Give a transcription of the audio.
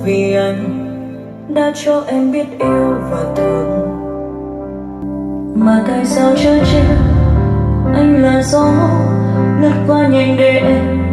vì anh đã cho em biết yêu và thương. Mà tại sao trời chiều anh là gió lướt qua nhanh để em